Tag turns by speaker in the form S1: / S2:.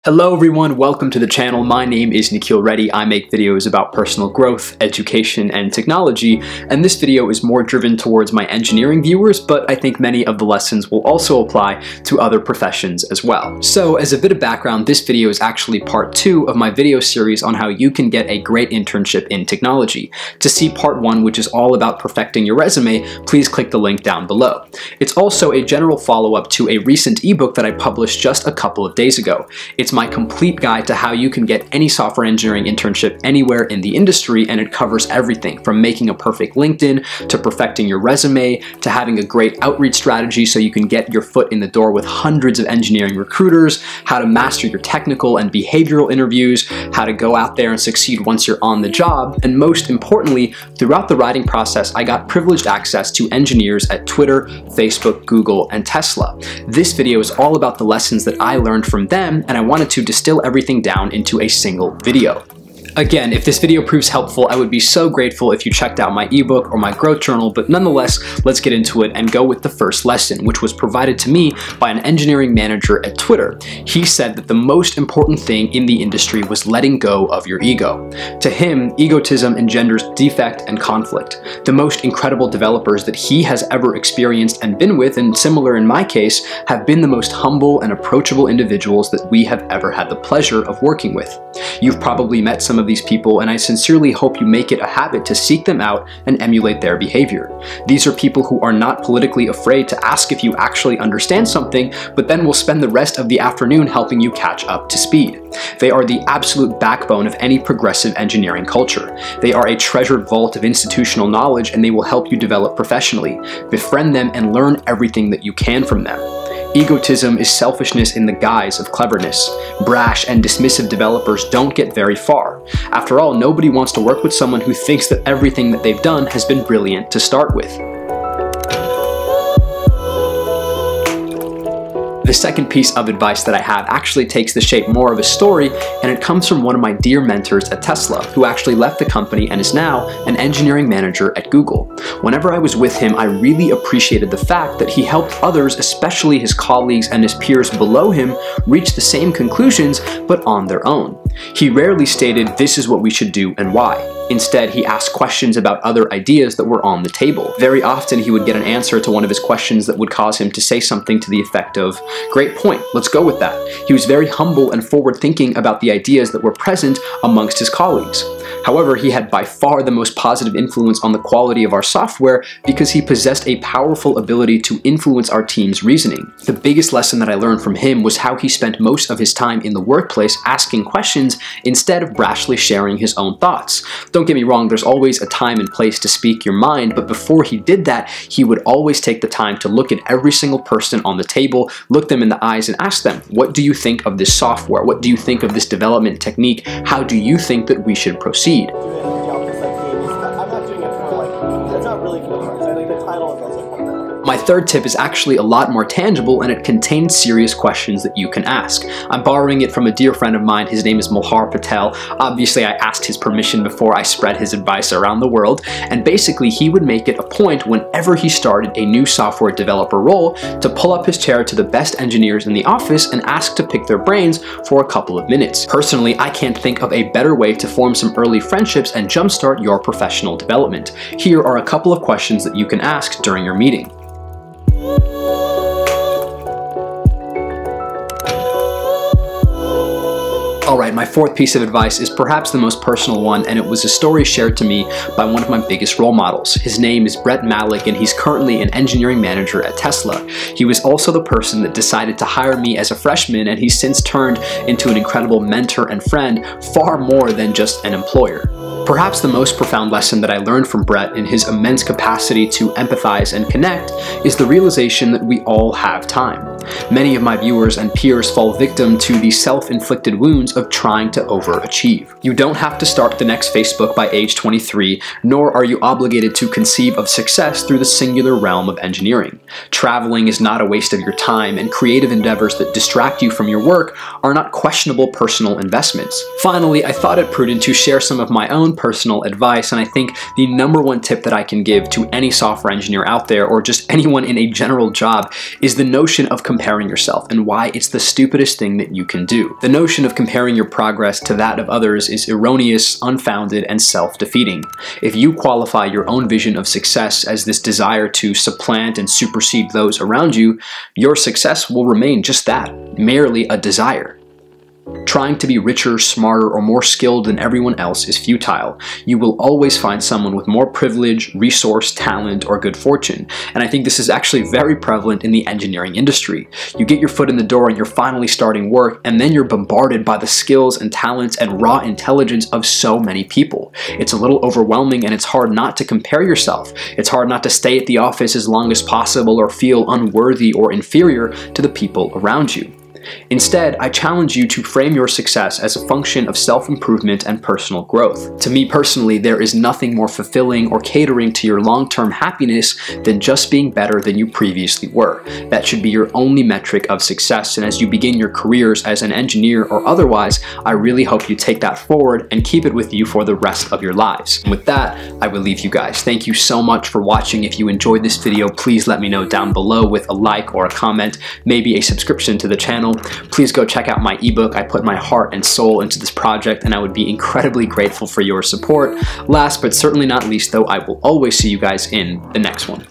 S1: Hello everyone, welcome to the channel. My name is Nikhil Reddy. I make videos about personal growth, education, and technology, and this video is more driven towards my engineering viewers, but I think many of the lessons will also apply to other professions as well. So as a bit of background, this video is actually part 2 of my video series on how you can get a great internship in technology. To see part 1, which is all about perfecting your resume, please click the link down below. It's also a general follow-up to a recent ebook that I published just a couple of days ago. It's my complete guide to how you can get any software engineering internship anywhere in the industry, and it covers everything from making a perfect LinkedIn to perfecting your resume to having a great outreach strategy so you can get your foot in the door with hundreds of engineering recruiters, how to master your technical and behavioral interviews, how to go out there and succeed once you're on the job, and most importantly, throughout the writing process, I got privileged access to engineers at Twitter, Facebook, Google, and Tesla. This video is all about the lessons that I learned from them, and I wanted to distill everything down into a single video. Again, if this video proves helpful, I would be so grateful if you checked out my ebook or my growth journal, but nonetheless, let's get into it and go with the first lesson, which was provided to me by an engineering manager at Twitter. He said that the most important thing in the industry was letting go of your ego. To him, egotism engenders defect and conflict. The most incredible developers that he has ever experienced and been with, and similar in my case, have been the most humble and approachable individuals that we have ever had the pleasure of working with. You've probably met some of these people, and I sincerely hope you make it a habit to seek them out and emulate their behavior. These are people who are not politically afraid to ask if you actually understand something, but then will spend the rest of the afternoon helping you catch up to speed. They are the absolute backbone of any progressive engineering culture. They are a treasured vault of institutional knowledge, and they will help you develop professionally. Befriend them and learn everything that you can from them. Egotism is selfishness in the guise of cleverness. Brash and dismissive developers don't get very far. After all, nobody wants to work with someone who thinks that everything that they've done has been brilliant to start with. The second piece of advice that I have actually takes the shape more of a story, and it comes from one of my dear mentors at Tesla, who actually left the company and is now an engineering manager at Google. Whenever I was with him, I really appreciated the fact that he helped others, especially his colleagues and his peers below him, reach the same conclusions, but on their own. He rarely stated, "This is what we should do and why." Instead, he asked questions about other ideas that were on the table. Very often, he would get an answer to one of his questions that would cause him to say something to the effect of, "Great point, let's go with that." He was very humble and forward-thinking about the ideas that were present amongst his colleagues. However, he had by far the most positive influence on the quality of our software because he possessed a powerful ability to influence our team's reasoning. The biggest lesson that I learned from him was how he spent most of his time in the workplace asking questions instead of brashly sharing his own thoughts. Don't get me wrong, there's always a time and place to speak your mind, but before he did that, he would always take the time to look at every single person on the table, look them in the eyes and ask them, "What do you think of this software? What do you think of this development technique? How do you think that we should proceed?"
S2: I'm not doing it for like, it's not really for the price. I think the title is also fun.
S1: My third tip is actually a lot more tangible, and it contains serious questions that you can ask. I'm borrowing it from a dear friend of mine. His name is Malhar Patel. Obviously, I asked his permission before I spread his advice around the world, and basically he would make it a point whenever he started a new software developer role to pull up his chair to the best engineers in the office and ask to pick their brains for a couple of minutes. Personally, I can't think of a better way to form some early friendships and jumpstart your professional development. Here are a couple of questions that you can ask during your meeting. Alright, my fourth piece of advice is perhaps the most personal one, and it was a story shared to me by one of my biggest role models. His name is Malek, and he's currently an engineering manager at Tesla. He was also the person that decided to hire me as a freshman, and he's since turned into an incredible mentor and friend, far more than just an employer. Perhaps the most profound lesson that I learned from Brett in his immense capacity to empathize and connect is the realization that we all have time. Many of my viewers and peers fall victim to the self-inflicted wounds of trying to overachieve. You don't have to start the next Facebook by age 23, nor are you obligated to conceive of success through the singular realm of engineering. Traveling is not a waste of your time, and creative endeavors that distract you from your work are not questionable personal investments. Finally, I thought it prudent to share some of my own personal advice, and I think the number one tip that I can give to any software engineer out there, or just anyone in a general job, is the notion of comparing yourself and why it's the stupidest thing that you can do. The notion of comparing your progress to that of others is erroneous, unfounded, and self-defeating. If you qualify your own vision of success as this desire to supplant and supersede those around you, your success will remain just that, merely a desire. Trying to be richer, smarter, or more skilled than everyone else is futile. You will always find someone with more privilege, resource, talent, or good fortune. And I think this is actually very prevalent in the engineering industry. You get your foot in the door and you're finally starting work, and then you're bombarded by the skills and talents and raw intelligence of so many people. It's a little overwhelming, and it's hard not to compare yourself. It's hard not to stay at the office as long as possible or feel unworthy or inferior to the people around you. Instead, I challenge you to frame your success as a function of self-improvement and personal growth. To me personally, there is nothing more fulfilling or catering to your long-term happiness than just being better than you previously were. That should be your only metric of success, and as you begin your careers as an engineer or otherwise, I really hope you take that forward and keep it with you for the rest of your lives. And with that, I will leave you guys. Thank you so much for watching. If you enjoyed this video, please let me know down below with a like or a comment, maybe a subscription to the channel. Please go check out my ebook. I put my heart and soul into this project, and I would be incredibly grateful for your support. Last but certainly not least though, I will always see you guys in the next one.